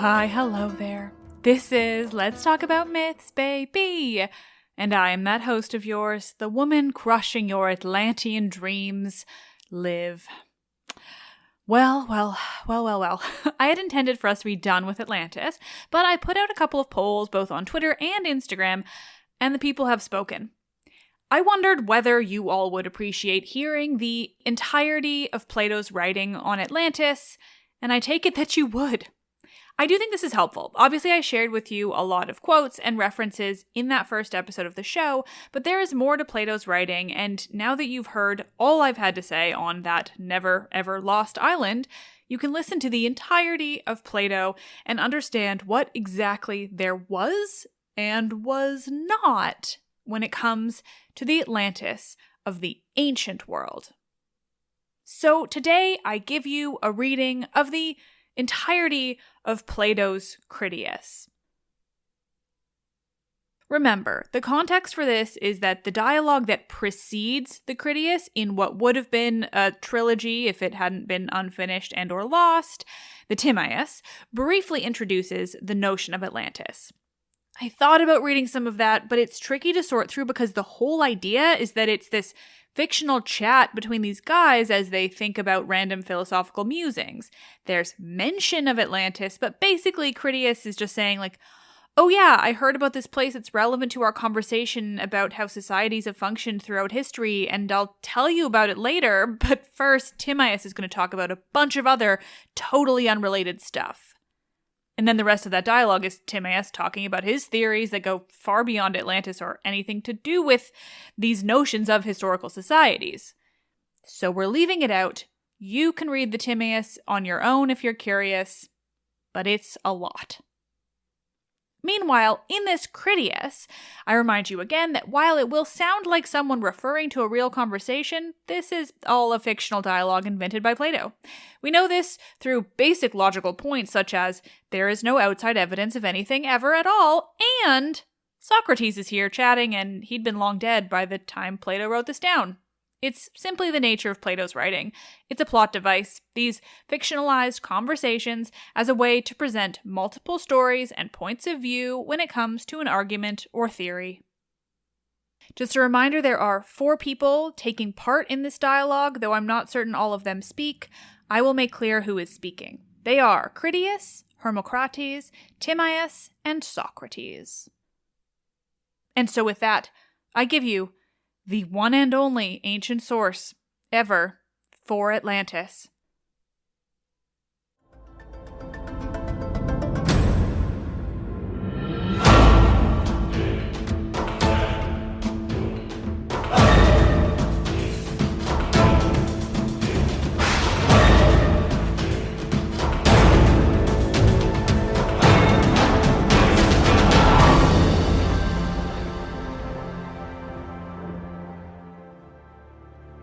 hi, hello there. This is Let's Talk About Myths, baby. And I am that host of yours, the woman crushing your Atlantean dreams, Liv. Well. I had intended for us to be done with Atlantis, but I put out a couple of polls both on Twitter and Instagram, and the people have spoken. I wondered whether you all would appreciate hearing the entirety of Plato's writing on Atlantis, and I take it that you would. I do think this is helpful. Obviously, I shared with you a lot of quotes and references in that first episode of the show, but there is more to Plato's writing, and now that you've heard all I've had to say on that never ever lost island, you can listen to the entirety of Plato and understand what exactly there was and was not when it comes to the Atlantis of the ancient world. So today I give you a reading of the entirety of Plato's Critias. Remember, the context for this is that the dialogue that precedes the Critias in what would have been a trilogy if it hadn't been unfinished and or lost, the Timaeus, briefly introduces the notion of Atlantis. I thought about reading some of that, but it's tricky to sort through because the whole idea is that it's this fictional chat between these guys as they think about random philosophical musings. There's mention of Atlantis, but basically Critias is just saying like, oh yeah, I heard about this place that's relevant to our conversation about how societies have functioned throughout history, and I'll tell you about it later, but first Timaeus is going to talk about a bunch of other totally unrelated stuff. And then the rest of that dialogue is Timaeus talking about his theories that go far beyond Atlantis or anything to do with these notions of historical societies. So we're leaving it out. You can read the Timaeus on your own if you're curious, but it's a lot. Meanwhile, in this Critias, I remind you again that while it will sound like someone referring to a real conversation, this is all a fictional dialogue invented by Plato. We know this through basic logical points such as there is no outside evidence of anything ever at all, and Socrates is here chatting and he'd been long dead by the time Plato wrote this down. It's simply the nature of Plato's writing. It's a plot device, these fictionalized conversations as a way to present multiple stories and points of view when it comes to an argument or theory. Just a reminder, there are 4 people taking part in this dialogue, though I'm not certain all of them speak. I will make clear who is speaking. They are Critias, Hermocrates, Timaeus, and Socrates. And so with that, I give you the one and only ancient source ever for Atlantis.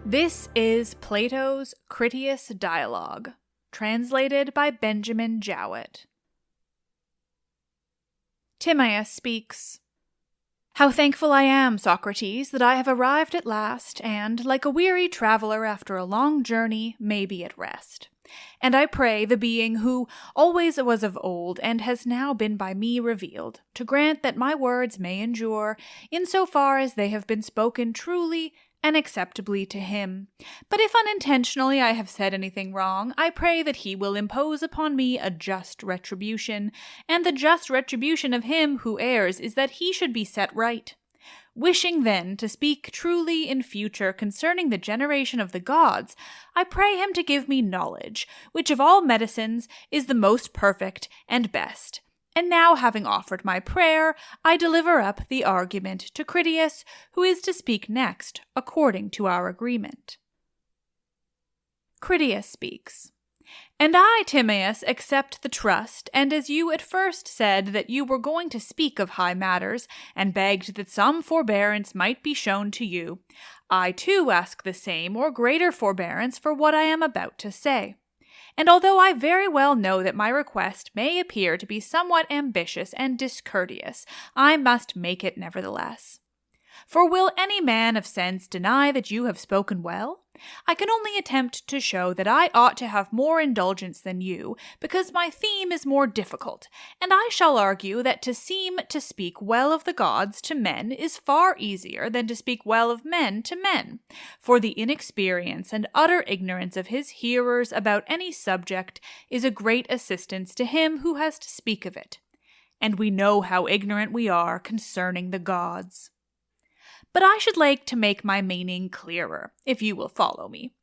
This is Plato's Critias dialogue, translated by Benjamin Jowett. Timaeus speaks. How thankful I am, Socrates, that I have arrived at last, and, like a weary traveler after a long journey, may be at rest. And I pray the being who always was of old and has now been by me revealed, to grant that my words may endure, in so far as they have been spoken truly and acceptably to him. But if unintentionally I have said anything wrong, I pray that he will impose upon me a just retribution, and the just retribution of him who errs is that he should be set right. Wishing then to speak truly in future concerning the generation of the gods, I pray him to give me knowledge, which of all medicines is the most perfect and best. And now, having offered my prayer, I deliver up the argument to Critias, who is to speak next, according to our agreement. Critias speaks. And I, Timaeus, accept the trust, and as you at first said that you were going to speak of high matters, and begged that some forbearance might be shown to you, I too ask the same or greater forbearance for what I am about to say. And although I very well know that my request may appear to be somewhat ambitious and discourteous, I must make it nevertheless. For will any man of sense deny that you have spoken well? I can only attempt to show that I ought to have more indulgence than you, because my theme is more difficult, and I shall argue that to seem to speak well of the gods to men is far easier than to speak well of men to men, for the inexperience and utter ignorance of his hearers about any subject is a great assistance to him who has to speak of it. And we know how ignorant we are concerning the gods. But I should like to make my meaning clearer, if you will follow me.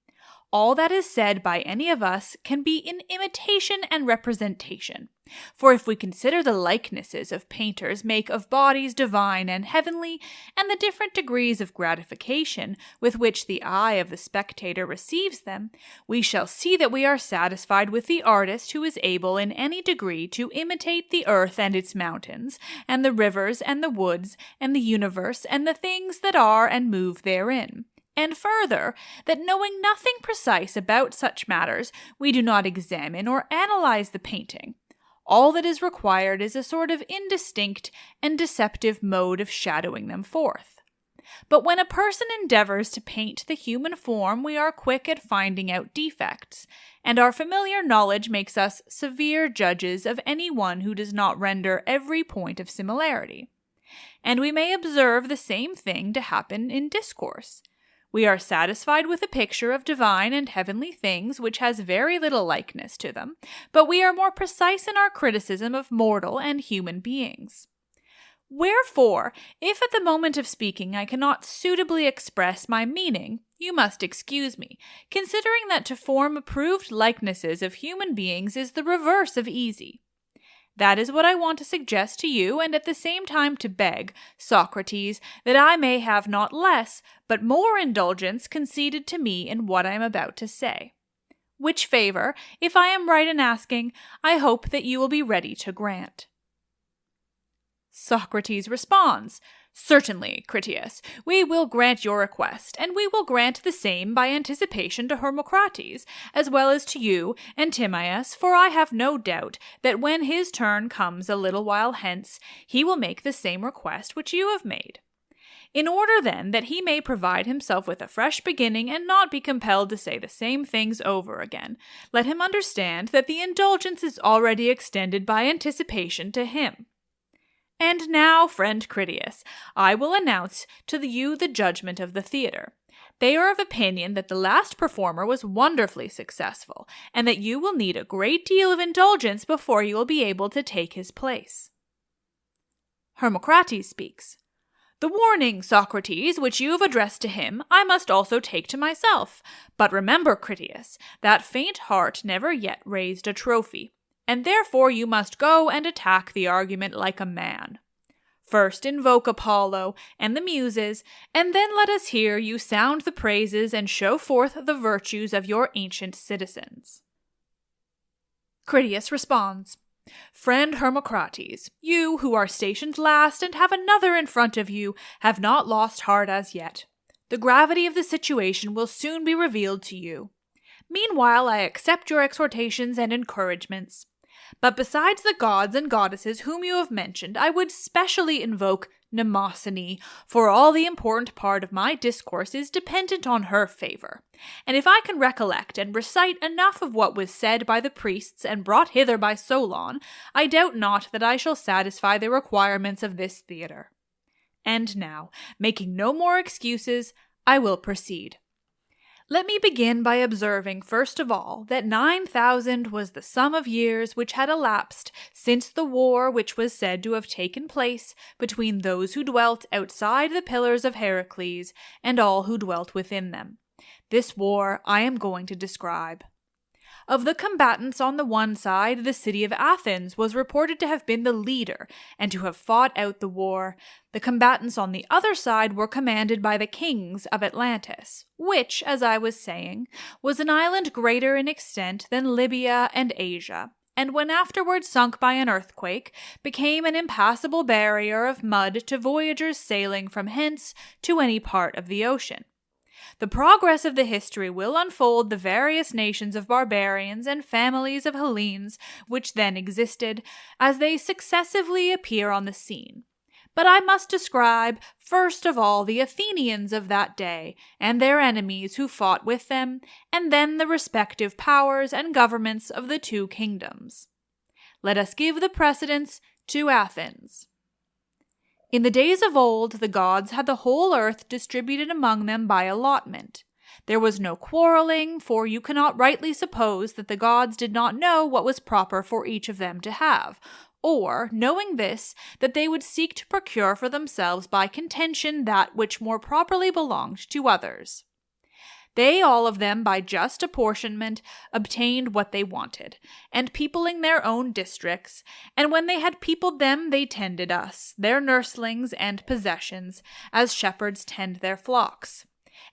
All that is said by any of us can be in imitation and representation. For if we consider the likenesses of painters make of bodies divine and heavenly, and the different degrees of gratification with which the eye of the spectator receives them, we shall see that we are satisfied with the artist who is able in any degree to imitate the earth and its mountains, and the rivers and the woods, and the universe and the things that are and move therein. And further, that knowing nothing precise about such matters, we do not examine or analyze the painting. All that is required is a sort of indistinct and deceptive mode of shadowing them forth. But when a person endeavors to paint the human form, we are quick at finding out defects, and our familiar knowledge makes us severe judges of any one who does not render every point of similarity. And we may observe the same thing to happen in discourse. We are satisfied with a picture of divine and heavenly things which has very little likeness to them, but we are more precise in our criticism of mortal and human beings. Wherefore, if at the moment of speaking I cannot suitably express my meaning, you must excuse me, considering that to form approved likenesses of human beings is the reverse of easy. That is what I want to suggest to you, and at the same time to beg, Socrates, that I may have not less, but more indulgence conceded to me in what I am about to say. Which favor, if I am right in asking, I hope that you will be ready to grant. Socrates responds, Certainly, Critias, we will grant your request, and we will grant the same by anticipation to Hermocrates, as well as to you and Timaeus, for I have no doubt that when his turn comes a little while hence, he will make the same request which you have made. In order, then, that he may provide himself with a fresh beginning and not be compelled to say the same things over again, let him understand that the indulgence is already extended by anticipation to him. And now, friend Critias, I will announce to you the judgment of the theatre. They are of opinion that the last performer was wonderfully successful, and that you will need a great deal of indulgence before you will be able to take his place. Hermocrates speaks. The warning, Socrates, which you have addressed to him, I must also take to myself. But remember, Critias, that faint heart never yet raised a trophy. And therefore you must go and attack the argument like a man. First invoke Apollo and the Muses, and then let us hear you sound the praises and show forth the virtues of your ancient citizens. Critias responds, Friend Hermocrates, you who are stationed last and have another in front of you have not lost heart as yet. The gravity of the situation will soon be revealed to you. Meanwhile I accept your exhortations and encouragements. But besides the gods and goddesses whom you have mentioned, I would specially invoke Mnemosyne, for all the important part of my discourse is dependent on her favor. And if I can recollect and recite enough of what was said by the priests and brought hither by Solon, I doubt not that I shall satisfy the requirements of this theatre. And now, making no more excuses, I will proceed. Let me begin by observing, first of all, that 9,000 was the sum of years which had elapsed since the war which was said to have taken place between those who dwelt outside the pillars of Heracles and all who dwelt within them. This war I am going to describe. Of the combatants on the one side, the city of Athens was reported to have been the leader and to have fought out the war. The combatants on the other side were commanded by the kings of Atlantis, which, as I was saying, was an island greater in extent than Libya and Asia, and when afterwards sunk by an earthquake, became an impassable barrier of mud to voyagers sailing from hence to any part of the ocean. The progress of the history will unfold the various nations of barbarians and families of Hellenes which then existed, as they successively appear on the scene. But I must describe first of all the Athenians of that day, and their enemies who fought with them, and then the respective powers and governments of the two kingdoms. Let us give the precedence to Athens. In the days of old, the gods had the whole earth distributed among them by allotment. There was no quarreling, for you cannot rightly suppose that the gods did not know what was proper for each of them to have, or, knowing this, that they would seek to procure for themselves by contention that which more properly belonged to others. They all of them, by just apportionment, obtained what they wanted, and peopling their own districts, and when they had peopled them they tended us, their nurslings and possessions, as shepherds tend their flocks.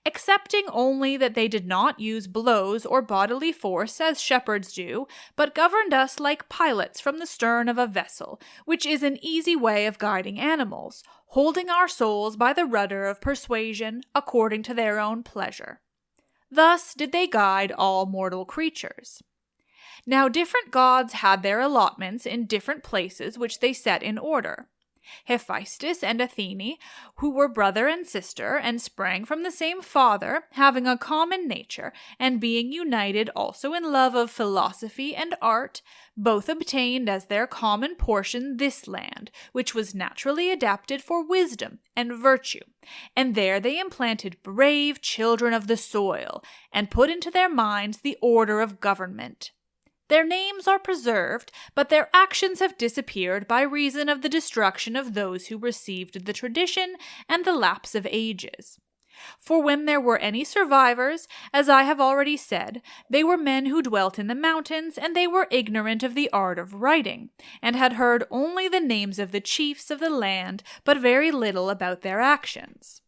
Excepting only that they did not use blows or bodily force as shepherds do, but governed us like pilots from the stern of a vessel, which is an easy way of guiding animals, holding our souls by the rudder of persuasion according to their own pleasure. Thus did they guide all mortal creatures. Now different gods had their allotments in different places which they set in order. Hephaestus and Athene, who were brother and sister, and sprang from the same father, having a common nature, and being united also in love of philosophy and art, both obtained as their common portion this land, which was naturally adapted for wisdom and virtue, and there they implanted brave children of the soil, and put into their minds the order of government. Their names are preserved, but their actions have disappeared by reason of the destruction of those who received the tradition and the lapse of ages. For when there were any survivors, as I have already said, they were men who dwelt in the mountains, and they were ignorant of the art of writing, and had heard only the names of the chiefs of the land, but very little about their actions.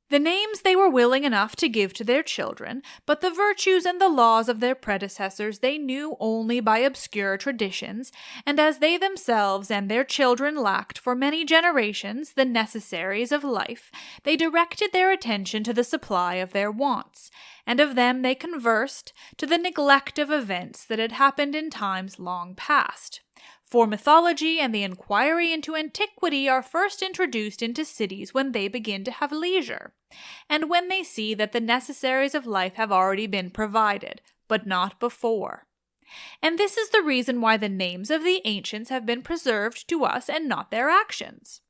The names they were willing enough to give to their children, but the virtues and the laws of their predecessors they knew only by obscure traditions, and as they themselves and their children lacked for many generations the necessaries of life, they directed their attention to the supply of their wants, and of them they conversed, to the neglect of events that had happened in times long past. For mythology and the inquiry into antiquity are first introduced into cities when they begin to have leisure, and when they see that the necessaries of life have already been provided, but not before. And this is the reason why the names of the ancients have been preserved to us and not their actions.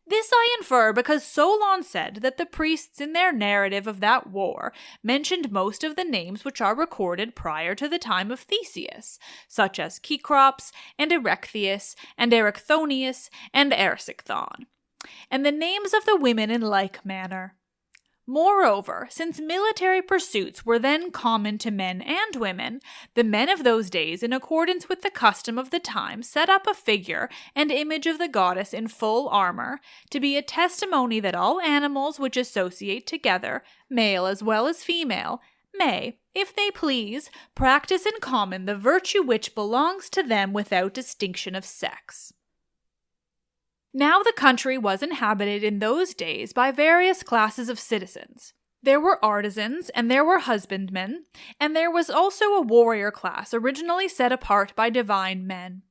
This I infer because Solon said that the priests in their narrative of that war mentioned most of the names which are recorded prior to the time of Theseus, such as Cecrops, and Erechtheus, and Erichthonius, and Erysichthon, and the names of the women in like manner. Moreover, since military pursuits were then common to men and women, the men of those days, in accordance with the custom of the time, set up a figure and image of the goddess in full armor, to be a testimony that all animals which associate together, male as well as female, may, if they please, practice in common the virtue which belongs to them without distinction of sex. Now the country was inhabited in those days by various classes of citizens. There were artisans, and there were husbandmen, and there was also a warrior class originally set apart by divine men.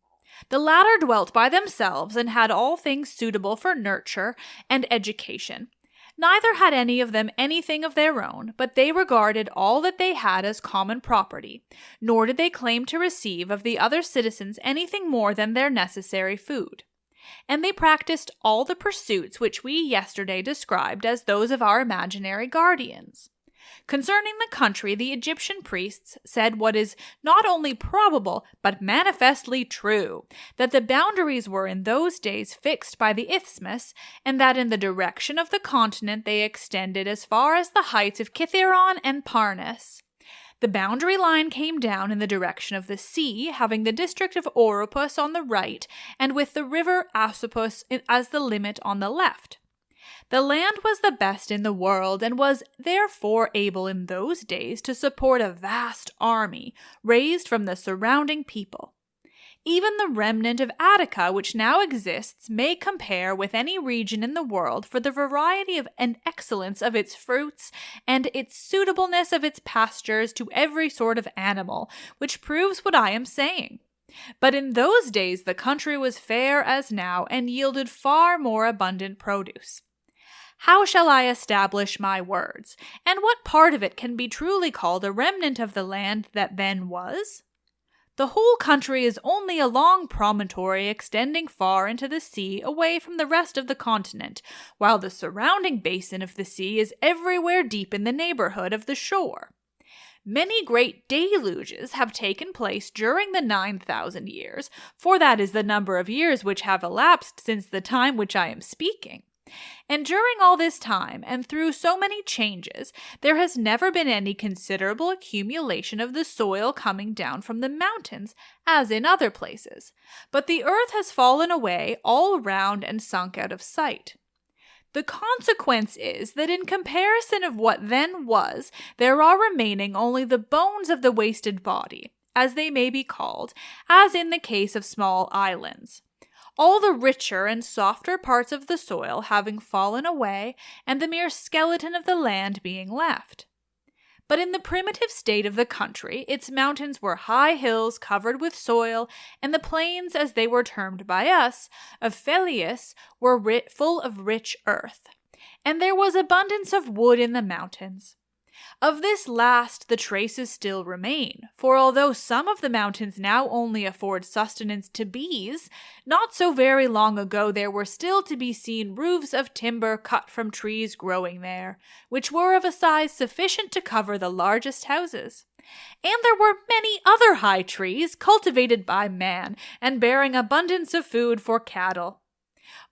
The latter dwelt by themselves and had all things suitable for nurture and education. Neither had any of them anything of their own, but they regarded all that they had as common property, nor did they claim to receive of the other citizens anything more than their necessary food. And they practiced all the pursuits which we yesterday described as those of our imaginary guardians. Concerning the country, the Egyptian priests said what is not only probable, but manifestly true, that the boundaries were in those days fixed by the isthmus, and that in the direction of the continent they extended as far as the heights of Kithaeron and Parnus. The boundary line came down in the direction of the sea, having the district of Oropus on the right, and with the river Asopus as the limit on the left. The land was the best in the world, and was therefore able in those days to support a vast army, raised from the surrounding people. Even the remnant of Attica which now exists may compare with any region in the world for the variety of and excellence of its fruits, and its suitableness of its pastures to every sort of animal, which proves what I am saying. But in those days the country was fair as now, and yielded far more abundant produce. How shall I establish my words? And what part of it can be truly called a remnant of the land that then was? The whole country is only a long promontory extending far into the sea away from the rest of the continent, while the surrounding basin of the sea is everywhere deep in the neighborhood of the shore. Many great deluges have taken place during the 9,000 years, for that is the number of years which have elapsed since the time which I am speaking. And during all this time, and through so many changes, there has never been any considerable accumulation of the soil coming down from the mountains, as in other places, but the earth has fallen away all round and sunk out of sight. The consequence is that in comparison of what then was, there are remaining only the bones of the wasted body, as they may be called, as in the case of small islands. All the richer and softer parts of the soil having fallen away, and the mere skeleton of the land being left. But in the primitive state of the country, its mountains were high hills covered with soil, and the plains, as they were termed by us, of Phelleus, were full of rich earth. And there was abundance of wood in the mountains. Of this last the traces still remain, for although some of the mountains now only afford sustenance to bees, not so very long ago there were still to be seen roofs of timber cut from trees growing there, which were of a size sufficient to cover the largest houses. And there were many other high trees cultivated by man, and bearing abundance of food for cattle.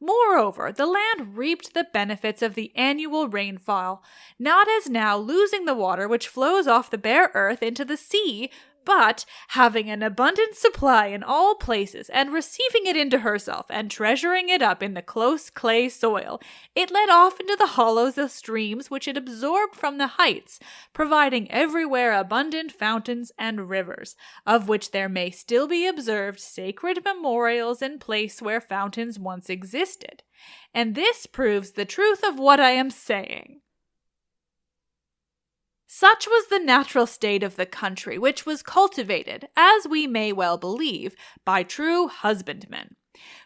Moreover, the land reaped the benefits of the annual rainfall, not as now losing the water which flows off the bare earth into the sea, but having an abundant supply in all places, and receiving it into herself, and treasuring it up in the close clay soil, it led off into the hollows of streams which it absorbed from the heights, providing everywhere abundant fountains and rivers, of which there may still be observed sacred memorials in place where fountains once existed. And this proves the truth of what I am saying. Such was the natural state of the country, which was cultivated, as we may well believe, by true husbandmen,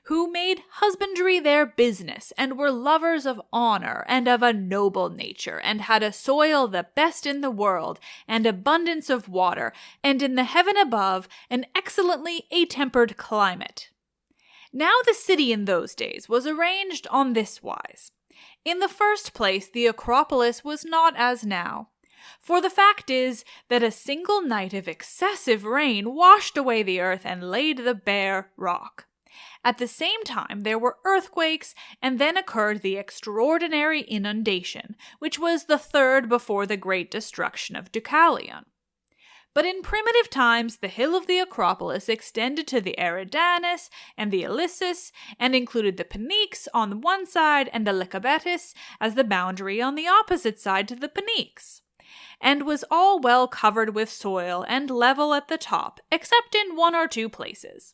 who made husbandry their business, and were lovers of honor and of a noble nature, and had a soil the best in the world, and abundance of water, and in the heaven above an excellently attempered climate. Now the city in those days was arranged on this wise. In the first place, the Acropolis was not as now. For the fact is that a single night of excessive rain washed away the earth and laid the bare rock. At the same time there were earthquakes, and then occurred the extraordinary inundation, which was the third before the great destruction of Deucalion. But in primitive times the hill of the Acropolis extended to the Eridanus and the Ilissus, and included the Pnyx on the one side and the Lycabettus as the boundary on the opposite side to the Pnyx, and was all well covered with soil and level at the top, except in one or two places.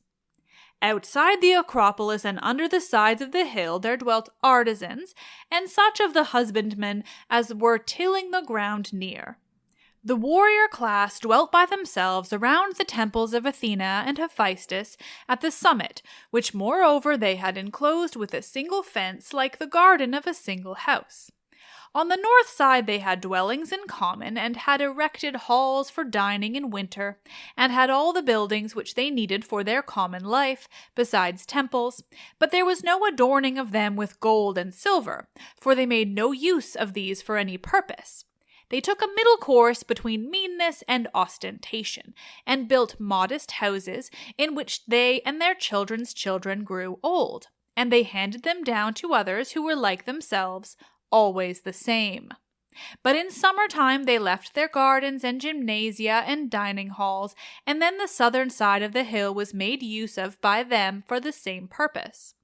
Outside the Acropolis and under the sides of the hill there dwelt artisans, and such of the husbandmen as were tilling the ground near. The warrior class dwelt by themselves around the temples of Athena and Hephaestus at the summit, which moreover they had enclosed with a single fence like the garden of a single house. On the north side they had dwellings in common, and had erected halls for dining in winter, and had all the buildings which they needed for their common life, besides temples, but there was no adorning of them with gold and silver, for they made no use of these for any purpose. They took a middle course between meanness and ostentation, and built modest houses in which they and their children's children grew old, and they handed them down to others who were like themselves, always the same. But in summertime they left their gardens and gymnasia and dining halls, and then the southern side of the hill was made use of by them for the same purpose.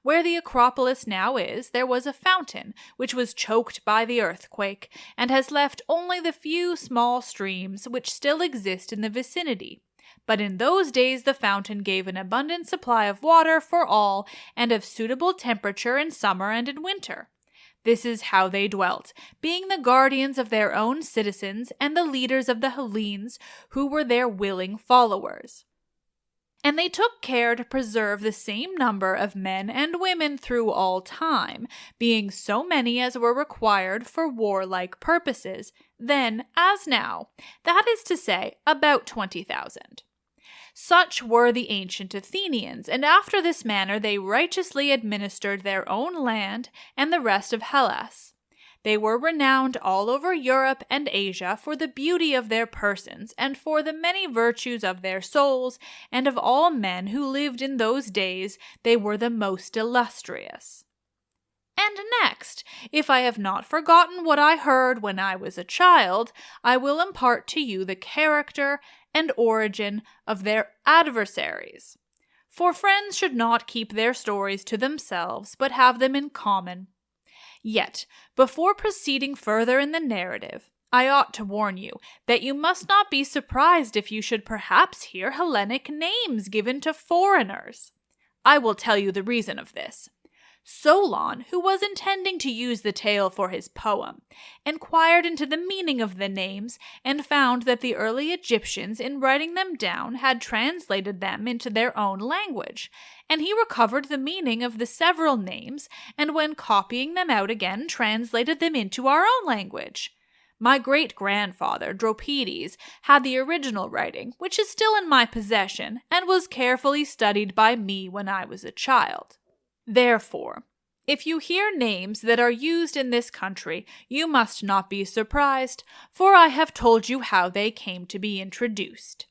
Where the Acropolis now is, there was a fountain, which was choked by the earthquake, and has left only the few small streams which still exist in the vicinity. But in those days the fountain gave an abundant supply of water for all, and of suitable temperature in summer and in winter. This is how they dwelt, being the guardians of their own citizens and the leaders of the Hellenes, who were their willing followers. And they took care to preserve the same number of men and women through all time, being so many as were required for warlike purposes, then as now, that is to say, about 20,000. Such were the ancient Athenians, and after this manner they righteously administered their own land and the rest of Hellas. They were renowned all over Europe and Asia for the beauty of their persons and for the many virtues of their souls, and of all men who lived in those days they were the most illustrious. And next, if I have not forgotten what I heard when I was a child, I will impart to you the character and origin of their adversaries. For friends should not keep their stories to themselves, but have them in common. Yet, before proceeding further in the narrative, I ought to warn you that you must not be surprised if you should perhaps hear Hellenic names given to foreigners. I will tell you the reason of this. Solon, who was intending to use the tale for his poem, inquired into the meaning of the names and found that the early Egyptians, in writing them down, had translated them into their own language, and he recovered the meaning of the several names, and when copying them out again, translated them into our own language. My great-grandfather, Dropides, had the original writing, which is still in my possession, and was carefully studied by me when I was a child. Therefore, if you hear names that are used in this country, you must not be surprised, for I have told you how they came to be introduced.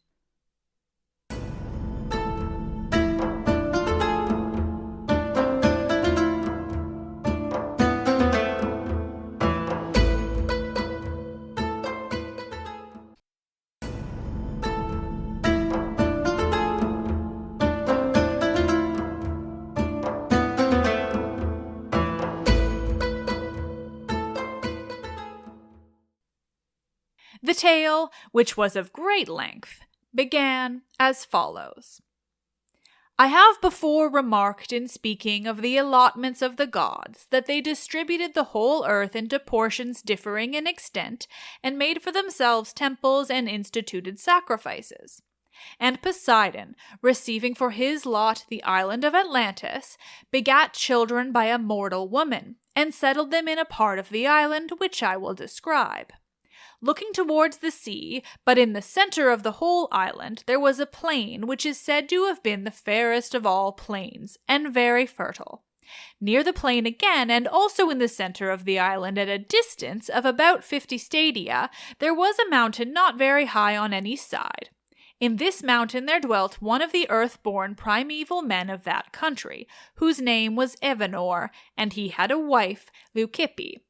The tale, which was of great length, began as follows. I have before remarked in speaking of the allotments of the gods that they distributed the whole earth into portions differing in extent and made for themselves temples and instituted sacrifices. And Poseidon, receiving for his lot the island of Atlantis, begat children by a mortal woman, and settled them in a part of the island which I will describe. Looking towards the sea, but in the center of the whole island, there was a plain which is said to have been the fairest of all plains, and very fertile. Near the plain again, and also in the center of the island at a distance of about 50 stadia, there was a mountain not very high on any side. In this mountain there dwelt one of the earth-born primeval men of that country, whose name was Evenor, and he had a wife, Leucippe.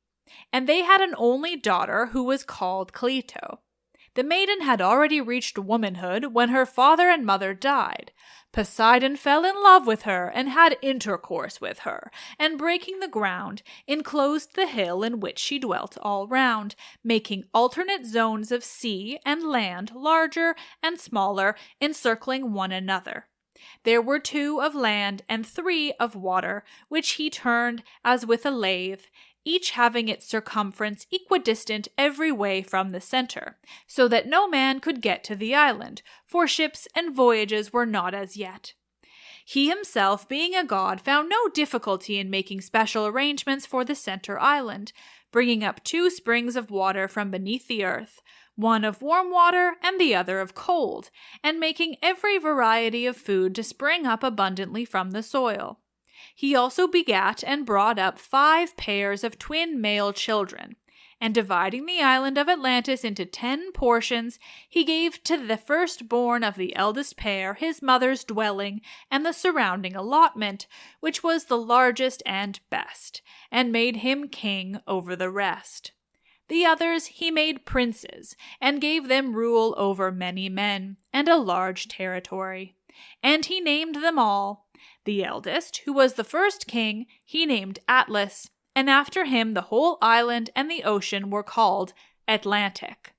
And they had an only daughter who was called Cleito. The maiden had already reached womanhood when her father and mother died. Poseidon fell in love with her and had intercourse with her, and breaking the ground, enclosed the hill in which she dwelt all round, making alternate zones of sea and land larger and smaller, encircling one another. There were 2 of land and 3 of water, which he turned as with a lathe, each having its circumference equidistant every way from the center, so that no man could get to the island, for ships and voyages were not as yet. He himself, being a god, found no difficulty in making special arrangements for the center island, bringing up 2 springs of water from beneath the earth, one of warm water and the other of cold, and making every variety of food to spring up abundantly from the soil. He also begat and brought up 5 pairs of twin male children, and dividing the island of Atlantis into 10 portions, he gave to the firstborn of the eldest pair his mother's dwelling and the surrounding allotment, which was the largest and best, and made him king over the rest. The others he made princes, and gave them rule over many men, and a large territory. And he named them all. The eldest, who was the first king, he named Atlas, and after him the whole island and the ocean were called Atlantic.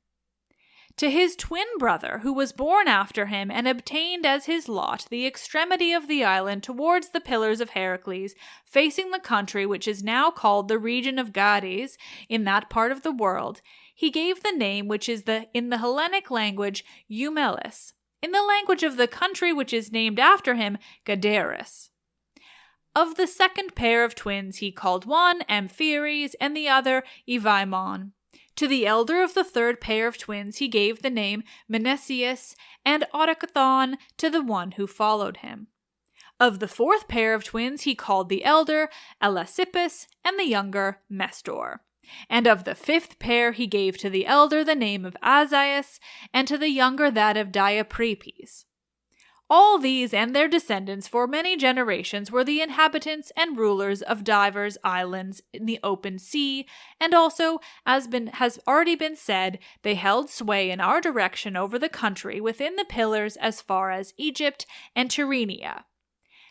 To his twin brother, who was born after him and obtained as his lot the extremity of the island towards the Pillars of Heracles, facing the country which is now called the region of Gades, in that part of the world, he gave the name which is in the Hellenic language Eumelis, in the language of the country which is named after him, Gadarus. Of the second pair of twins he called one Ampheres and the other Evaimon. To the elder of the third pair of twins he gave the name Menesius, and Autochthon to the one who followed him. Of the fourth pair of twins he called the elder Elasippus and the younger Mestor. And of the fifth pair he gave to the elder the name of Azias, and to the younger that of Diaprepes. All these and their descendants for many generations were the inhabitants and rulers of divers islands in the open sea, and also, as has already been said, they held sway in our direction over the country within the pillars as far as Egypt and Tyrrhenia.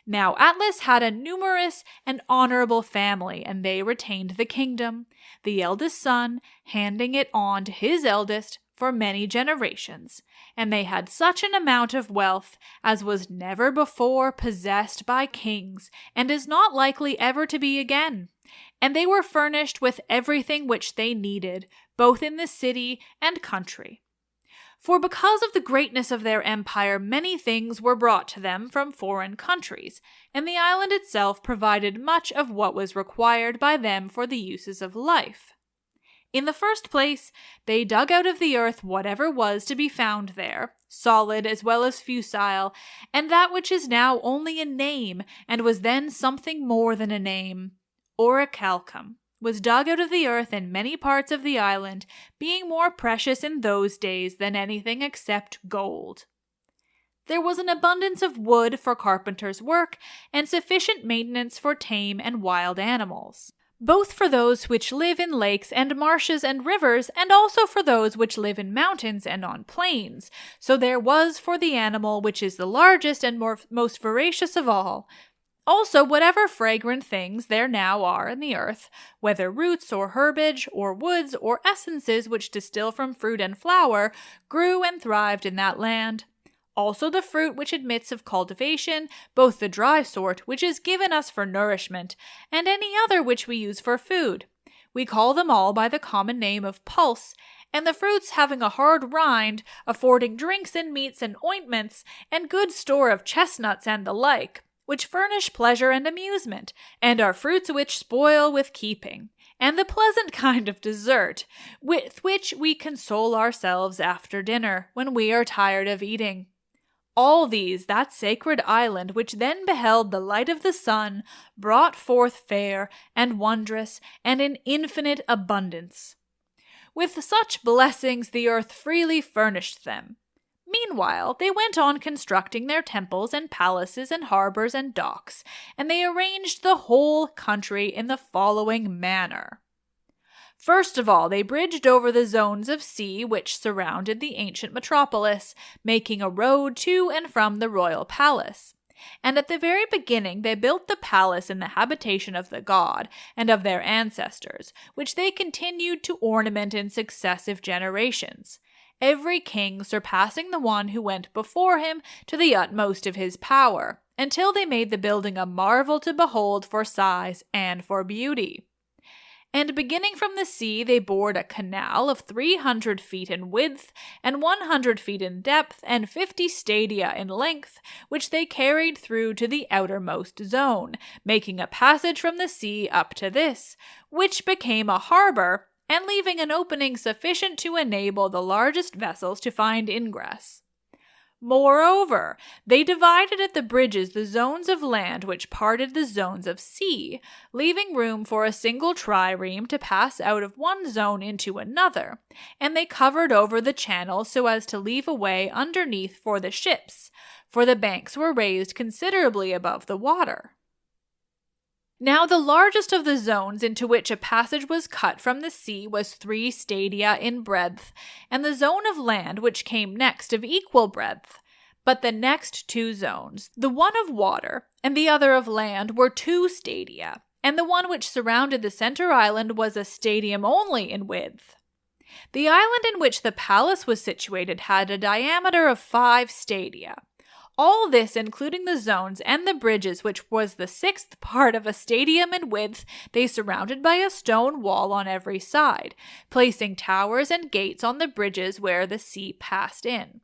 Now Atlas had a numerous and honorable family, and they retained the kingdom, the eldest son handing it on to his eldest for many generations, and they had such an amount of wealth as was never before possessed by kings, and is not likely ever to be again. And they were furnished with everything which they needed, both in the city and country. For because of the greatness of their empire, many things were brought to them from foreign countries, and the island itself provided much of what was required by them for the uses of life. In the first place, they dug out of the earth whatever was to be found there, solid as well as fusile, and that which is now only a name, and was then something more than a name, orichalcum, was dug out of the earth in many parts of the island, being more precious in those days than anything except gold. There was an abundance of wood for carpenter's work, and sufficient maintenance for tame and wild animals, both for those which live in lakes and marshes and rivers, and also for those which live in mountains and on plains. So there was for the animal which is the largest and most voracious of all. Also whatever fragrant things there now are in the earth, whether roots or herbage or woods or essences which distill from fruit and flower, grew and thrived in that land. Also the fruit which admits of cultivation, both the dry sort, which is given us for nourishment, and any other which we use for food. We call them all by the common name of pulse, and the fruits having a hard rind, affording drinks and meats and ointments, and good store of chestnuts and the like, which furnish pleasure and amusement, and are fruits which spoil with keeping, and the pleasant kind of dessert, with which we console ourselves after dinner, when we are tired of eating. All these that sacred island, which then beheld the light of the sun, brought forth fair and wondrous and in infinite abundance. With such blessings the earth freely furnished them. Meanwhile, they went on constructing their temples and palaces and harbors and docks, and they arranged the whole country in the following manner. First of all, they bridged over the zones of sea which surrounded the ancient metropolis, making a road to and from the royal palace. And at the very beginning they built the palace in the habitation of the god and of their ancestors, which they continued to ornament in successive generations, every king surpassing the one who went before him to the utmost of his power, until they made the building a marvel to behold for size and for beauty. And beginning from the sea, they bored a canal of 300 feet in width, and 100 feet in depth, and 50 stadia in length, which they carried through to the outermost zone, making a passage from the sea up to this, which became a harbor, and leaving an opening sufficient to enable the largest vessels to find ingress. Moreover, they divided at the bridges the zones of land which parted the zones of sea, leaving room for a single trireme to pass out of one zone into another, and they covered over the channel so as to leave a way underneath for the ships, for the banks were raised considerably above the water. Now the largest of the zones into which a passage was cut from the sea was 3 stadia in breadth, and the zone of land which came next of equal breadth. But the next 2 zones, the one of water and the other of land, were 2 stadia, and the one which surrounded the center island was a stadium only in width. The island in which the palace was situated had a diameter of 5 stadia. All this, including the zones and the bridges, which was the 6th part of a stadium in width, they surrounded by a stone wall on every side, placing towers and gates on the bridges where the sea passed in.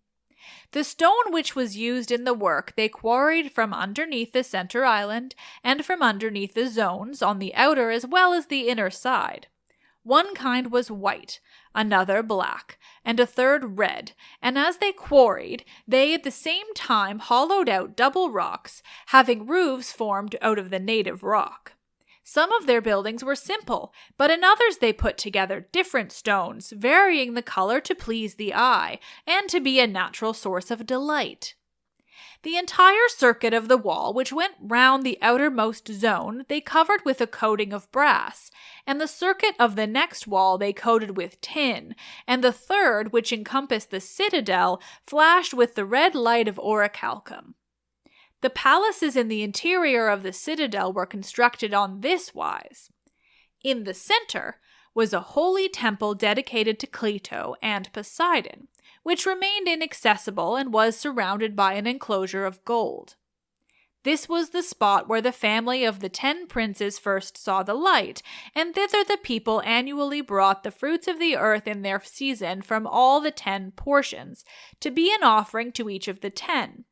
The stone which was used in the work they quarried from underneath the center island and from underneath the zones on the outer as well as the inner side. One kind was white, another black, and a third red, and as they quarried, they at the same time hollowed out double rocks, having roofs formed out of the native rock. Some of their buildings were simple, but in others they put together different stones, varying the color to please the eye, and to be a natural source of delight. The entire circuit of the wall, which went round the outermost zone, they covered with a coating of brass, and the circuit of the next wall they coated with tin, and the third, which encompassed the citadel, flashed with the red light of orichalcum. The palaces in the interior of the citadel were constructed on this wise. In the center was a holy temple dedicated to Plato and Poseidon, which remained inaccessible and was surrounded by an enclosure of gold. This was the spot where the family of the 10 princes first saw the light, and thither the people annually brought the fruits of the earth in their season from all the 10 portions, to be an offering to each of the 10.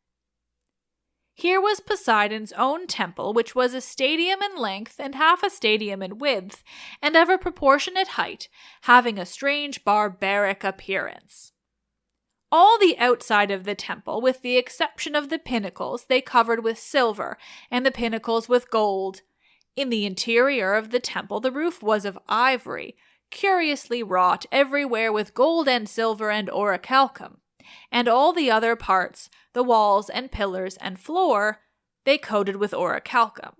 Here was Poseidon's own temple, which was a stadium in length and half a stadium in width, and of a proportionate height, having a strange barbaric appearance. All the outside of the temple, with the exception of the pinnacles, they covered with silver, and the pinnacles with gold. In the interior of the temple the roof was of ivory, curiously wrought everywhere with gold and silver and orichalcum, and all the other parts, the walls and pillars and floor, they coated with orichalcum.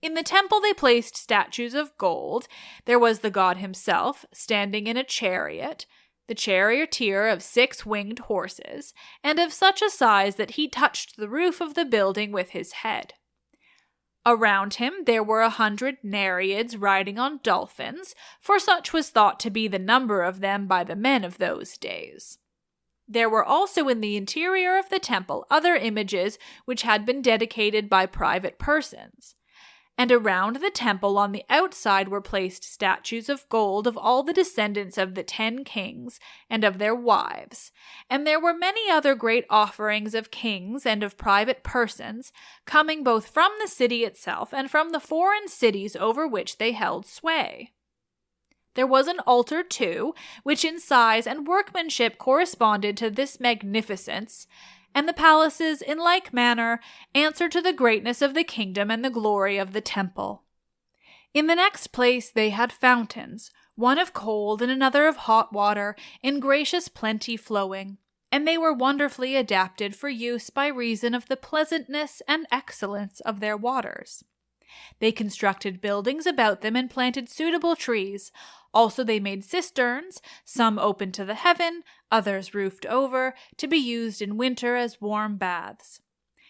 In the temple they placed statues of gold. There was the god himself, standing in a chariot, the charioteer of 6 winged horses, and of such a size that he touched the roof of the building with his head. Around him there were 100 Nereids riding on dolphins, for such was thought to be the number of them by the men of those days. There were also in the interior of the temple other images which had been dedicated by private persons. And around the temple on the outside were placed statues of gold of all the descendants of the 10 kings and of their wives. And there were many other great offerings of kings and of private persons, coming both from the city itself and from the foreign cities over which they held sway. There was an altar, too, which in size and workmanship corresponded to this magnificence, and the palaces, in like manner, answered to the greatness of the kingdom and the glory of the temple. In the next place they had fountains, one of cold and another of hot water, in gracious plenty flowing, and they were wonderfully adapted for use by reason of the pleasantness and excellence of their waters. They constructed buildings about them and planted suitable trees. Also they made cisterns, some open to the heaven, others roofed over, to be used in winter as warm baths.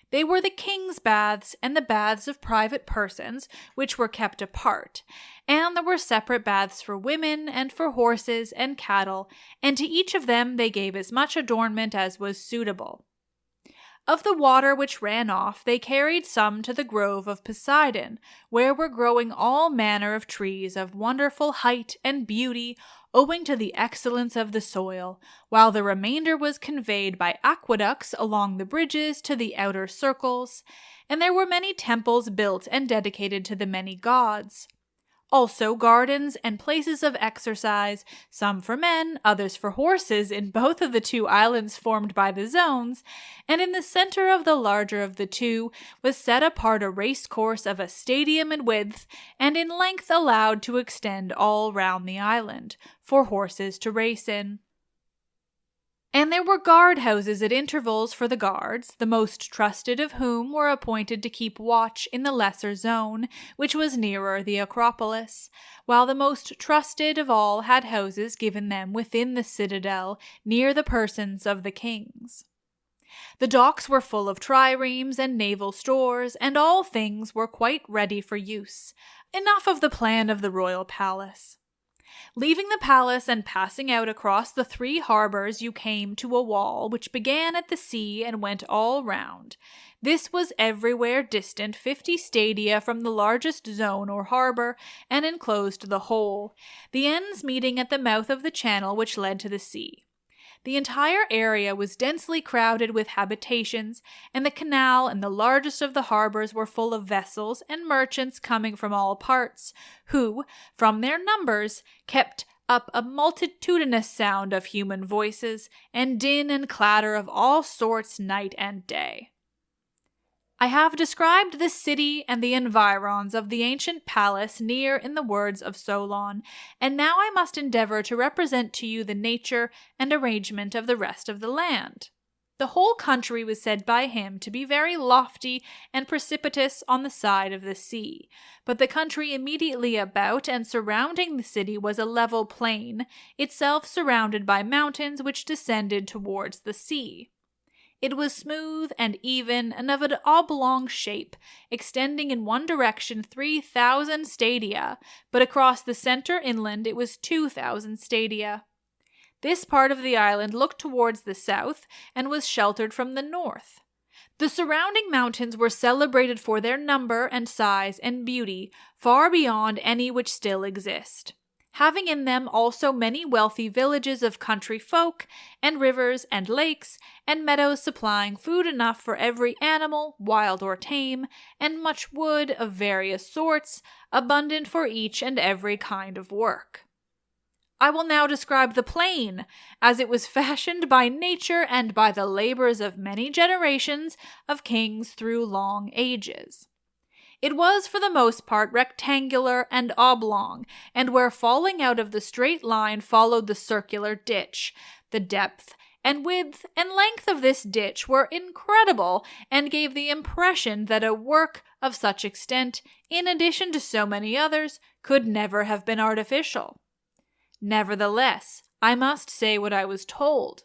They were the king's baths and the baths of private persons, which were kept apart, and there were separate baths for women and for horses and cattle, and to each of them they gave as much adornment as was suitable. Of the water which ran off, they carried some to the grove of Poseidon, where were growing all manner of trees of wonderful height and beauty, owing to the excellence of the soil, while the remainder was conveyed by aqueducts along the bridges to the outer circles, and there were many temples built and dedicated to the many gods. Also gardens and places of exercise, some for men, others for horses, in both of the 2 islands formed by the zones, and in the center of the larger of the 2 was set apart a race course of a stadium in width and in length allowed to extend all round the island, for horses to race in. And there were guard-houses at intervals for the guards, the most trusted of whom were appointed to keep watch in the lesser zone, which was nearer the Acropolis, while the most trusted of all had houses given them within the citadel, near the persons of the kings. The docks were full of triremes and naval stores, and all things were quite ready for use. Enough of the plan of the royal palace. Leaving the palace and passing out across the 3 harbors, you came to a wall which began at the sea and went all round. This was everywhere distant 50 stadia from the largest zone or harbor, and enclosed the whole, the ends meeting at the mouth of the channel which led to the sea. The entire area was densely crowded with habitations, and the canal and the largest of the harbors were full of vessels and merchants coming from all parts, who, from their numbers, kept up a multitudinous sound of human voices, and din and clatter of all sorts night and day. I have described the city and the environs of the ancient palace near in the words of Solon, and now I must endeavor to represent to you the nature and arrangement of the rest of the land. The whole country was said by him to be very lofty and precipitous on the side of the sea, but the country immediately about and surrounding the city was a level plain, itself surrounded by mountains which descended towards the sea. It was smooth and even and of an oblong shape, extending in one direction 3,000 stadia, but across the center inland it was 2,000 stadia. This part of the island looked towards the south and was sheltered from the north. The surrounding mountains were celebrated for their number and size and beauty, far beyond any which still exist, having in them also many wealthy villages of country folk, and rivers and lakes, and meadows supplying food enough for every animal, wild or tame, and much wood of various sorts, abundant for each and every kind of work. I will now describe the plain, as it was fashioned by nature and by the labors of many generations of kings through long ages. It was for the most part rectangular and oblong, and where falling out of the straight line followed the circular ditch, the depth and width and length of this ditch were incredible, and gave the impression that a work of such extent, in addition to so many others, could never have been artificial. Nevertheless, I must say what I was told.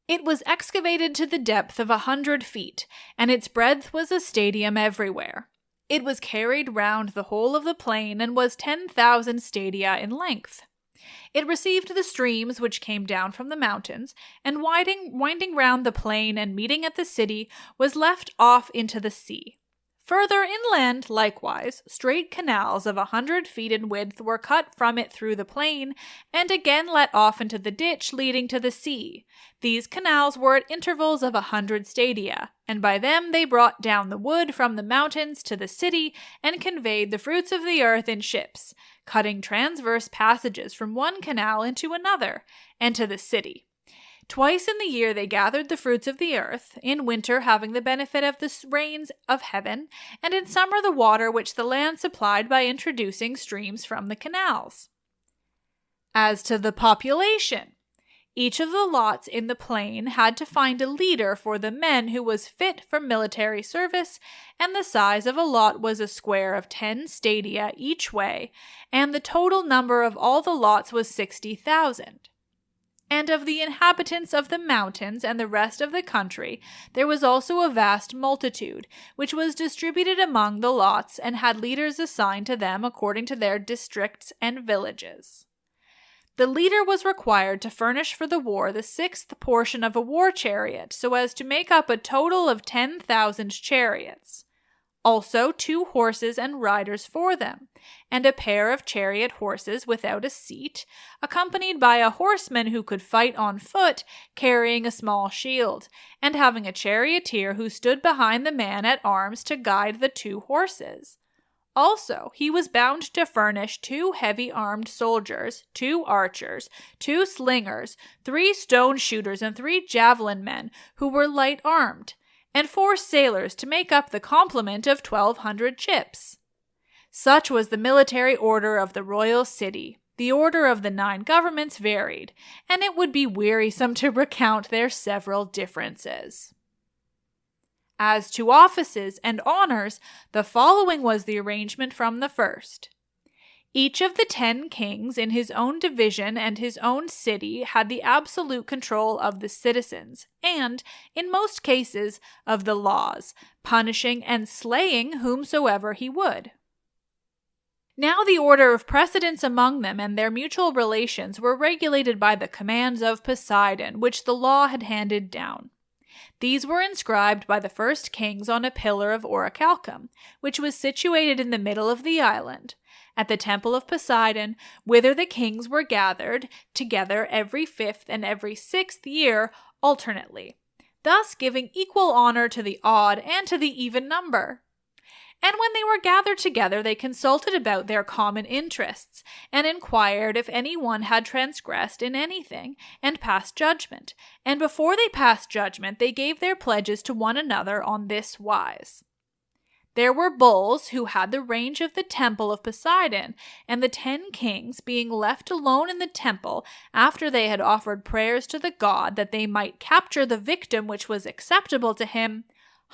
It was excavated to the depth of 100 feet, and its breadth was a stadium everywhere. It was carried round the whole of the plain and was 10,000 stadia in length. It received the streams which came down from the mountains, and winding round the plain and meeting at the city, was left off into the sea. Further inland, likewise, straight canals of 100 feet in width were cut from it through the plain, and again let off into the ditch leading to the sea. These canals were at intervals of 100 stadia, and by them they brought down the wood from the mountains to the city, and conveyed the fruits of the earth in ships, cutting transverse passages from one canal into another, and to the city. Twice in the year they gathered the fruits of the earth, in winter having the benefit of the rains of heaven, and in summer the water which the land supplied by introducing streams from the canals. As to the population, each of the lots in the plain had to find a leader for the men who was fit for military service, and the size of a lot was a square of 10 stadia each way, and the total number of all the lots was 60,000. And of the inhabitants of the mountains and the rest of the country, there was also a vast multitude, which was distributed among the lots and had leaders assigned to them according to their districts and villages. The leader was required to furnish for the war the sixth portion of a war chariot, so as to make up a total of 10,000 chariots. Also 2 horses and riders for them, and a pair of chariot horses without a seat, accompanied by a horseman who could fight on foot, carrying a small shield, and having a charioteer who stood behind the man at arms to guide the 2 horses. Also, he was bound to furnish 2 heavy-armed soldiers, 2 archers, 2 slingers, 3 stone shooters, and 3 javelin men, who were light-armed, and 4 sailors to make up the complement of 1,200 ships. Such was the military order of the royal city. The order of the 9 governments varied, and it would be wearisome to recount their several differences. As to offices and honors, the following was the arrangement from the first. Each of the 10 kings in his own division and his own city had the absolute control of the citizens, and, in most cases, of the laws, punishing and slaying whomsoever he would. Now the order of precedence among them and their mutual relations were regulated by the commands of Poseidon, which the law had handed down. These were inscribed by the first kings on a pillar of orichalcum, which was situated in the middle of the island, at the temple of Poseidon, whither the kings were gathered together every 5th and every 6th year alternately, thus giving equal honor to the odd and to the even number. And when they were gathered together, they consulted about their common interests, and inquired if any one had transgressed in anything, and passed judgment. And before they passed judgment, they gave their pledges to one another on this wise. There were bulls who had the range of the temple of Poseidon, and the 10 kings, being left alone in the temple, after they had offered prayers to the god that they might capture the victim which was acceptable to him,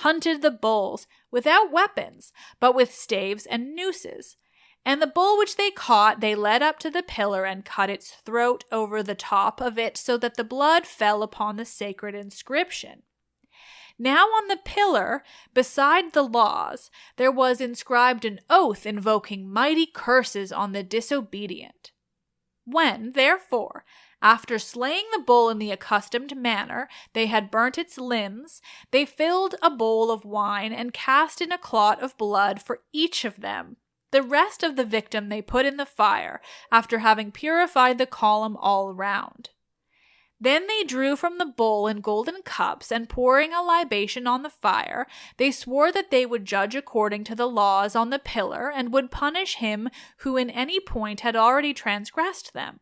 hunted the bulls without weapons, but with staves and nooses. And the bull which they caught they led up to the pillar and cut its throat over the top of it, so that the blood fell upon the sacred inscription. Now on the pillar, beside the laws, there was inscribed an oath invoking mighty curses on the disobedient. When, therefore, after slaying the bull in the accustomed manner, they had burnt its limbs, they filled a bowl of wine and cast in a clot of blood for each of them. The rest of the victim they put in the fire, after having purified the column all round. Then they drew from the bowl in golden cups, and pouring a libation on the fire, they swore that they would judge according to the laws on the pillar, and would punish him who in any point had already transgressed them.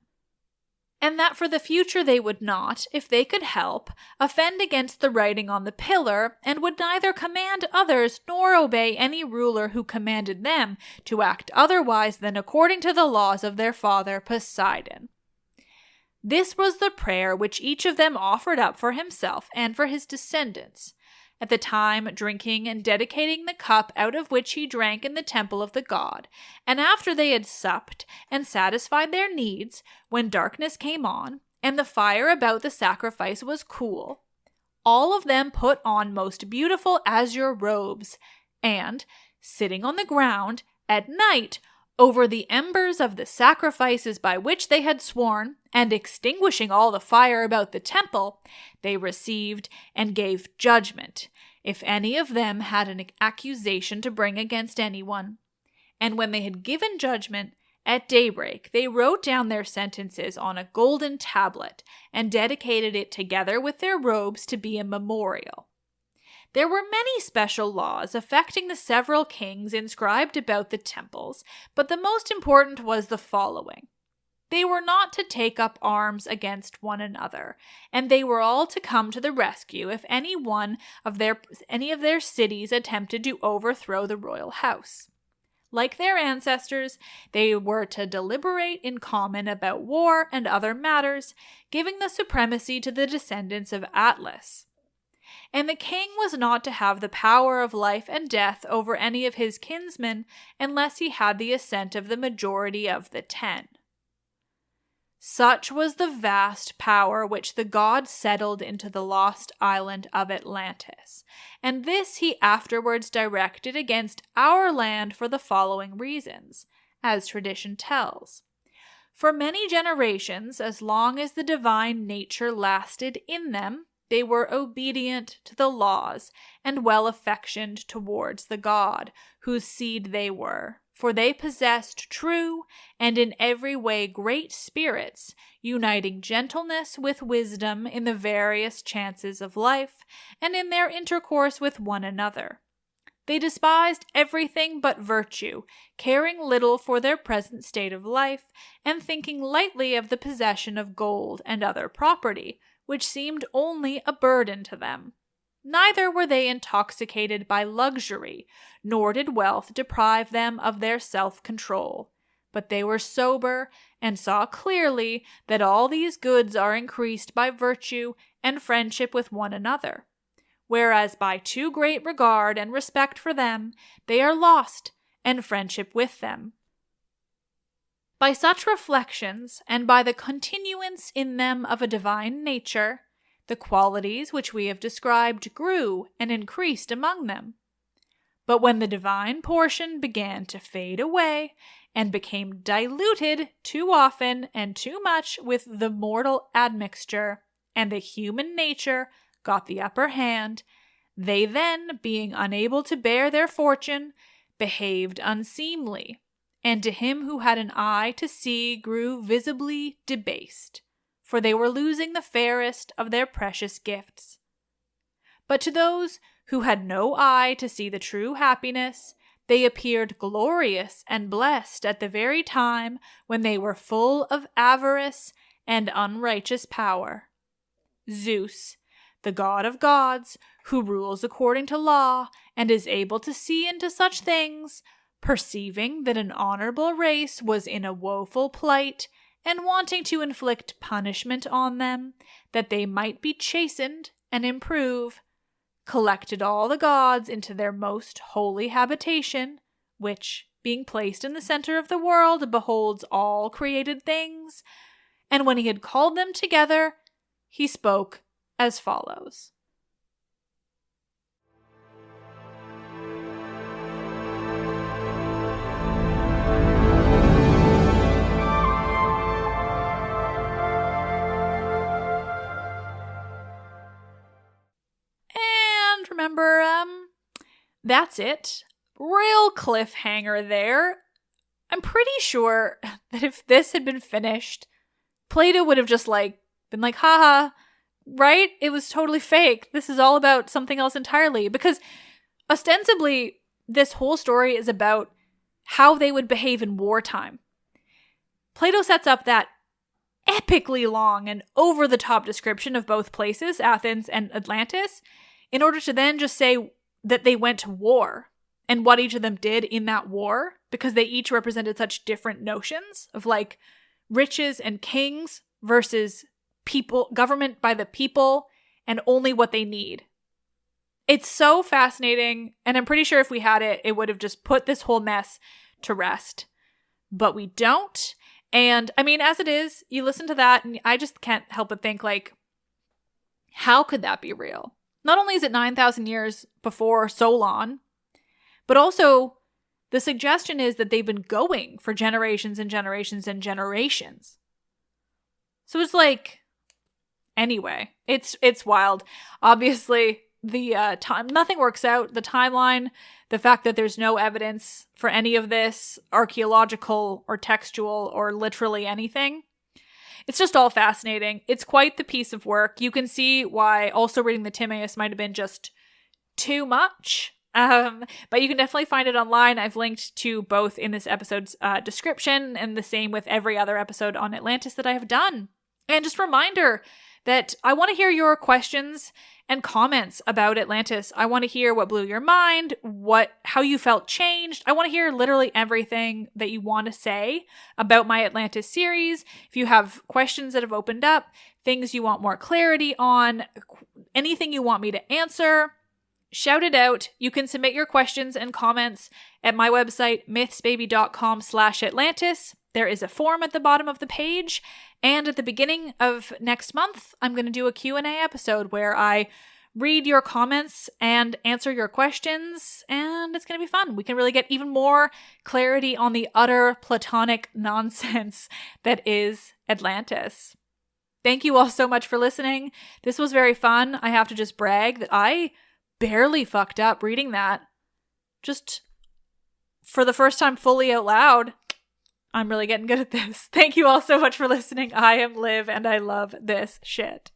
And that for the future they would not, if they could help, offend against the writing on the pillar, and would neither command others nor obey any ruler who commanded them to act otherwise than according to the laws of their father Poseidon. This was the prayer which each of them offered up for himself and for his descendants, at the time drinking and dedicating the cup out of which he drank in the temple of the god, and after they had supped and satisfied their needs, when darkness came on, and the fire about the sacrifice was cool, all of them put on most beautiful azure robes, and, sitting on the ground, at night, over the embers of the sacrifices by which they had sworn, and extinguishing all the fire about the temple, they received and gave judgment, if any of them had an accusation to bring against anyone. And when they had given judgment, at daybreak they wrote down their sentences on a golden tablet, and dedicated it together with their robes to be a memorial. There were many special laws affecting the several kings inscribed about the temples, but the most important was the following. They were not to take up arms against one another, and they were all to come to the rescue if any of their cities attempted to overthrow the royal house. Like their ancestors, they were to deliberate in common about war and other matters, giving the supremacy to the descendants of Atlas. And the king was not to have the power of life and death over any of his kinsmen unless he had the assent of the majority of the 10. Such was the vast power which the god settled into the lost island of Atlantis, and this he afterwards directed against our land for the following reasons, as tradition tells. For many generations, as long as the divine nature lasted in them, they were obedient to the laws and well affectioned towards the god, whose seed they were, for they possessed true and in every way great spirits, uniting gentleness with wisdom in the various chances of life and in their intercourse with one another. They despised everything but virtue, caring little for their present state of life, and thinking lightly of the possession of gold and other property, which seemed only a burden to them. Neither were they intoxicated by luxury, nor did wealth deprive them of their self-control. But they were sober, and saw clearly that all these goods are increased by virtue and friendship with one another, whereas by too great regard and respect for them, they are lost, and friendship with them. By such reflections, and by the continuance in them of a divine nature, the qualities which we have described grew and increased among them. But when the divine portion began to fade away, and became diluted too often and too much with the mortal admixture, and the human nature got the upper hand, they then, being unable to bear their fortune, behaved unseemly, and to him who had an eye to see grew visibly debased, for they were losing the fairest of their precious gifts. But to those who had no eye to see the true happiness, they appeared glorious and blessed at the very time when they were full of avarice and unrighteous power. Zeus, the god of gods, who rules according to law and is able to see into such things, perceiving that an honorable race was in a woeful plight, and wanting to inflict punishment on them, that they might be chastened and improve, collected all the gods into their most holy habitation, which, being placed in the center of the world, beholds all created things. And when he had called them together, he spoke as follows. Remember, that's it. Real cliffhanger there. I'm pretty sure that if this had been finished, Plato would have just been like, haha, right? It was totally fake. This is all about something else entirely. Because ostensibly, this whole story is about how they would behave in wartime. Plato sets up that epically long and over-the-top description of both places, Athens and Atlantis, in order to then just say that they went to war and what each of them did in that war, because they each represented such different notions of riches and kings versus people, government by the people, and only what they need. It's so fascinating, and I'm pretty sure if we had it, it would have just put this whole mess to rest. But we don't. And I mean, as it is, you listen to that, and I just can't help but think, how could that be real? Not only is it 9,000 years before Solon, but also the suggestion is that they've been going for generations and generations and generations. So it's anyway, it's wild. Obviously, the time, nothing works out. The timeline, the fact that there's no evidence for any of this, archaeological or textual or literally anything. It's just all fascinating. It's quite the piece of work. You can see why also reading the Timaeus might have been just too much. But you can definitely find it online. I've linked to both in this episode's description, and the same with every other episode on Atlantis that I have done. And just a reminder that I want to hear your questions and comments about Atlantis. I want to hear what blew your mind, how you felt changed. I want to hear literally everything that you want to say about my Atlantis series. If you have questions that have opened up, things you want more clarity on, anything you want me to answer, shout it out. You can submit your questions and comments at my website, mythsbaby.com/Atlantis. There is a form at the bottom of the page. And at the beginning of next month, I'm going to do a Q&A episode where I read your comments and answer your questions. And it's going to be fun. We can really get even more clarity on the utter Platonic nonsense that is Atlantis. Thank you all so much for listening. This was very fun. I have to just brag that I barely fucked up reading that. Just for the first time fully out loud. I'm really getting good at this. Thank you all so much for listening. I am Liv, and I love this shit.